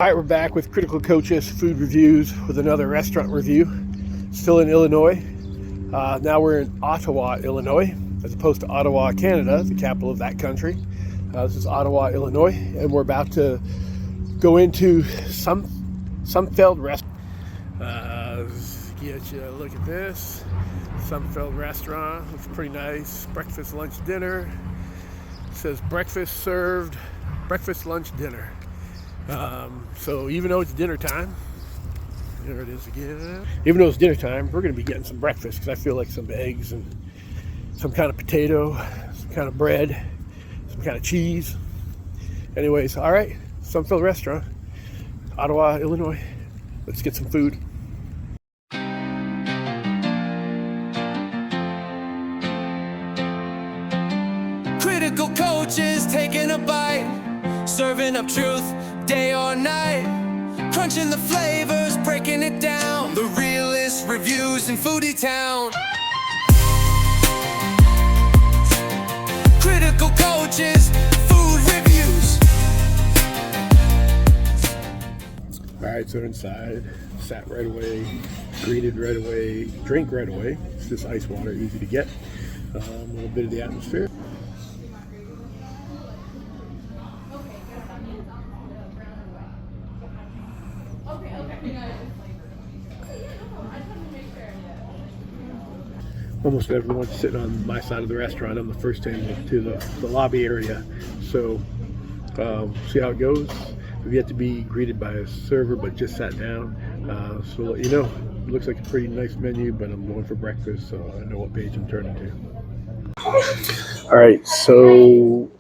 All right, we're back with Kritical Kocsis food reviews with another restaurant review. Still in Illinois. Now we're in Ottawa, Illinois, as opposed to Ottawa, Canada, the capital of that country. This is Ottawa, Illinois, and we're about to go into Sunfield Restaurant. Get you a look at this. Sunfield Restaurant. Looks pretty nice. Breakfast, lunch, dinner. It says breakfast served, breakfast, lunch, dinner. So even though it's dinner time, there it is again. Even though it's dinner time, we're going to be getting some breakfast because I feel like some eggs and some kind of potato, some kind of bread, some kind of cheese. Anyways, all right, Sunfield Restaurant, Ottawa, Illinois. Let's get some food. Kritical Kocsis taking a bite, serving up truth day or night, crunching the flavors, breaking it down, the realest reviews in Foodie Town. Kritical Kocsis food reviews. All right, so inside, sat right away, greeted right away, drink right away. It's just ice water, easy to get. A little bit of the atmosphere. Almost everyone's sitting on my side of the restaurant. I'm the first table to the lobby area. So see how it goes. We've yet to be greeted by a server, but just sat down. So we'll let you know. It looks like a pretty nice menu, but I'm going for breakfast, so I know what page I'm turning to. All right, so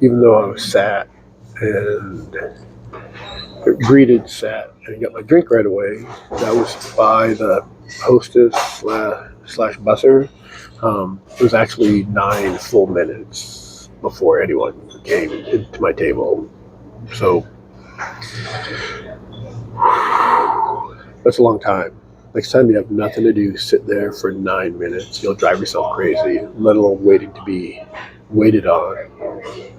even though I was sat and greeted, sat, and got my drink right away, that was by the hostess slash busser. It was actually 9 full minutes before anyone came into my table. So that's a long time. Next time you have nothing to do, sit there for 9 minutes. You'll drive yourself crazy, let alone waiting to be waited on.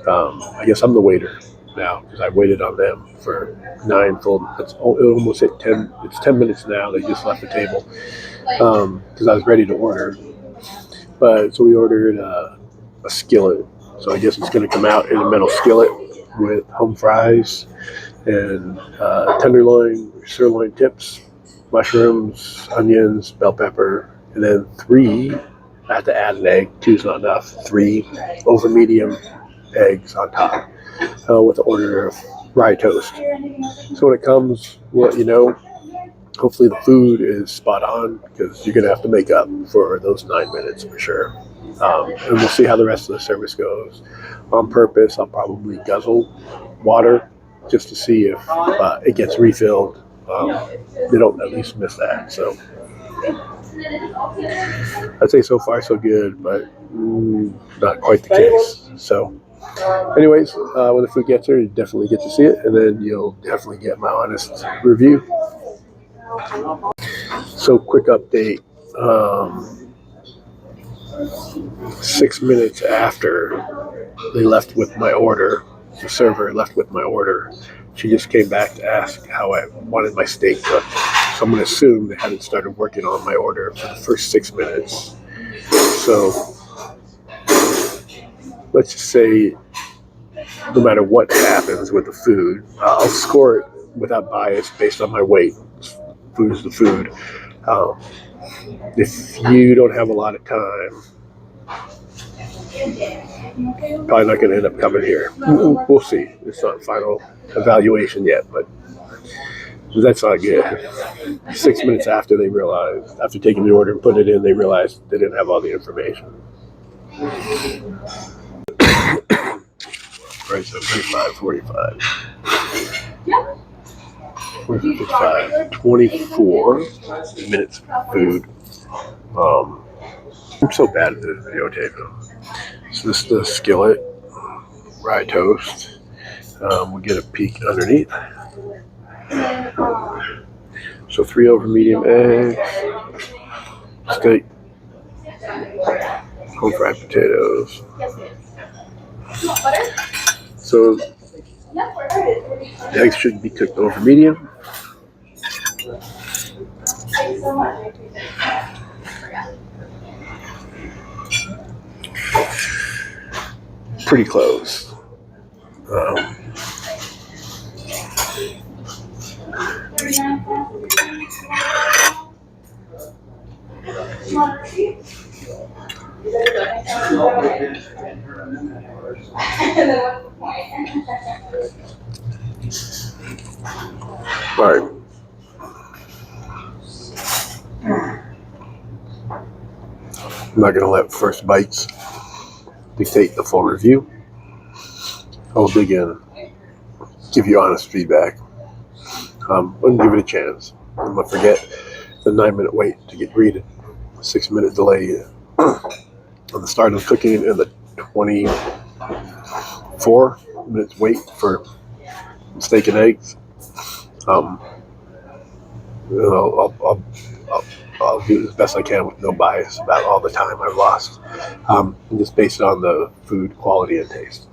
I guess I'm the waiter now because I waited on them for 9 full. It almost hit 10. It's 10 minutes now. They just left the table because I was ready to order. But so we ordered a skillet. So I guess it's going to come out in a metal skillet with home fries and tenderloin, sirloin tips, mushrooms, onions, bell pepper, and then 3. I had to add an egg. 2's not enough. 3 over medium eggs on top with an order of rye toast. So when it comes, we'll let you know. Hopefully the food is spot on because you're going to have to make up for those 9 minutes for sure. And we'll see how the rest of the service goes. On purpose, I'll probably guzzle water just to see if it gets refilled. They don't at least miss that. So I'd say so far so good, but not quite the case. So anyways, when the food gets here, you definitely get to see it, and then you'll definitely get my honest review. So quick update. 6 minutes after they left with my order, the server left with my order, she just came back to ask how I wanted my steak cooked. So I'm going to assume they hadn't started working on my order for the first 6 minutes. So let's just say no matter what happens with the food, I'll score it without bias based on my weight. Food is the food. If you don't have a lot of time, probably not going to end up coming here. We'll see. It's not final evaluation yet, but that's not good. 6 minutes after they realized, after taking the order and putting it in, they realized they didn't have all the information. Right, so 35, 45. 45, 24 minutes of food. I'm so bad at the videotaping. So this is the skillet, rye toast. We'll get a peek underneath. So 3 over medium eggs, steak, home fried potatoes. So The eggs should be cooked over medium. Pretty close. All right. I'm not going to let first bites dictate the full review. I'll dig in, give you honest feedback. And give it a chance. I'm going to forget the 9-minute wait to get greeted, 6-minute delay on the start of cooking, and the 24 minutes wait for steak and eggs. I'll do as best I can with no bias about all the time I've lost, and just based on the food quality and taste.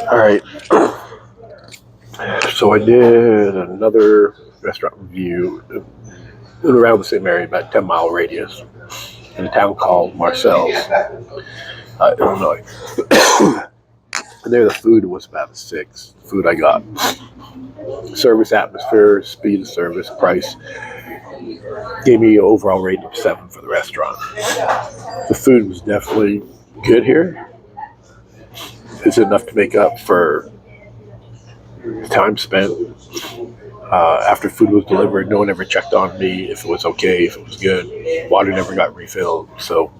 All right. So I did another restaurant review in around the same area, about 10-mile radius, in a town called Marcel's, Illinois. And there the food was about a 6. The food I got. Service, atmosphere, speed of service, price gave me an overall rating of 7 for the restaurant. The food was definitely good here. It's enough to make up for time spent. After food was delivered, no one ever checked on me if it was okay, if it was good. Water never got refilled. So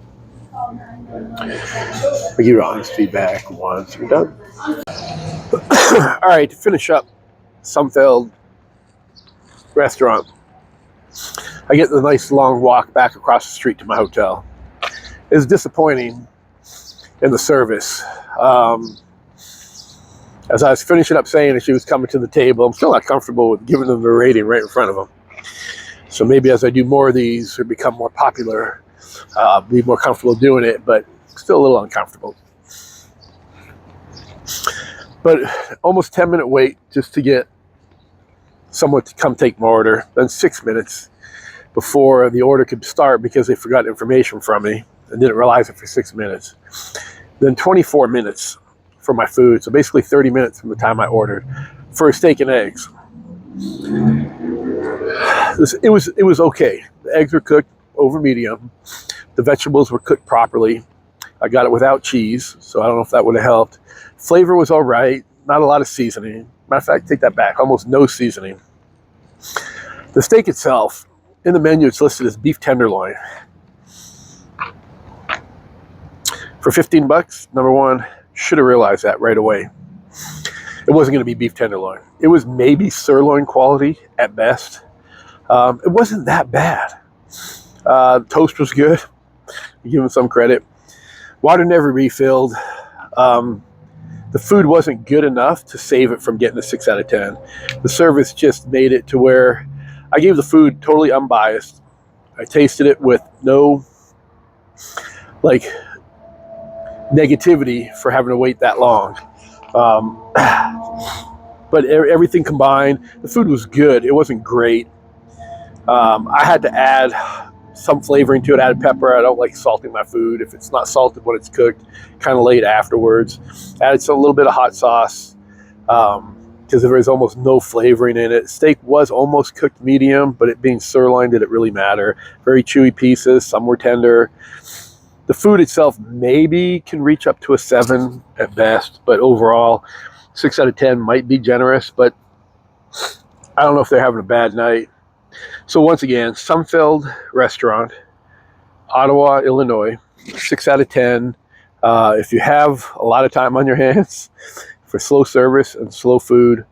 I give you honest feedback once we're done. All right, to finish up Sunfeld Restaurant, I get the nice long walk back across the street to my hotel. It's disappointing in the service. As I was finishing up saying, as she was coming to the table, I'm still not comfortable with giving them the rating right in front of them. So maybe as I do more of these or become more popular, I'll be more comfortable doing it, but still a little uncomfortable. But almost 10-minute wait just to get someone to come take my order. Then 6 minutes before the order could start because they forgot information from me and didn't realize it for 6 minutes. Then 24 minutes for my food, so basically 30 minutes from the time I ordered for a steak and eggs. It was okay. The eggs were cooked over medium. The vegetables were cooked properly. I got it without cheese, so I don't know if that would have helped. Flavor was all right. Not a lot of seasoning. Matter of fact, take that back. Almost no seasoning. The steak itself, in the menu, it's listed as beef tenderloin. For $15, number one, should have realized that right away. It wasn't going to be beef tenderloin. It was maybe sirloin quality at best. It wasn't that bad. Toast was good. Give them some credit. Water never refilled. The food wasn't good enough to save it from getting a 6 out of 10. The service just made it to where I gave the food totally unbiased. I tasted it with no negativity for having to wait that long. But everything combined, the food was good. It wasn't great. I had to add some flavoring to it. I added pepper. I don't like salting my food. If it's not salted when it's cooked, kind of late afterwards. Added a little bit of hot sauce because there was almost no flavoring in it. Steak was almost cooked medium, but it being sirloin, did it really matter? Very chewy pieces. Some were tender. The food itself maybe can reach up to a 7 at best, but overall, 6 out of 10 might be generous, but I don't know if they're having a bad night. So once again, Sunfield Restaurant, Ottawa, Illinois, 6 out of 10. If you have a lot of time on your hands for slow service and slow food,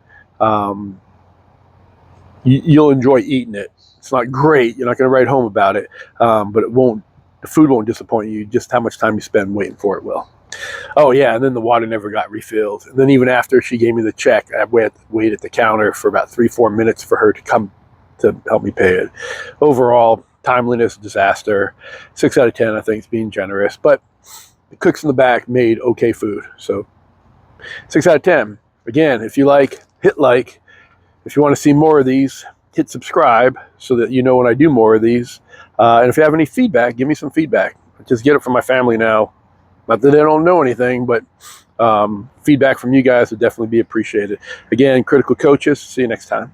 you'll enjoy eating it. It's not great. You're not going to write home about it, but the food won't disappoint you. Just how much time you spend waiting for it will. Oh yeah, and then the water never got refilled. And then even after she gave me the check, I waited at the counter for about 3-4 minutes for her to come to help me pay it. Overall, timeliness, disaster. 6 out of 10, I think, is being generous. But the cooks in the back made okay food. So 6 out of 10. Again, if you like, hit like. If you want to see more of these, hit subscribe so that you know when I do more of these. And if you have any feedback, give me some feedback. I just get it from my family now. Not that they don't know anything, but feedback from you guys would definitely be appreciated. Again, Kritical Kocsis. See you next time.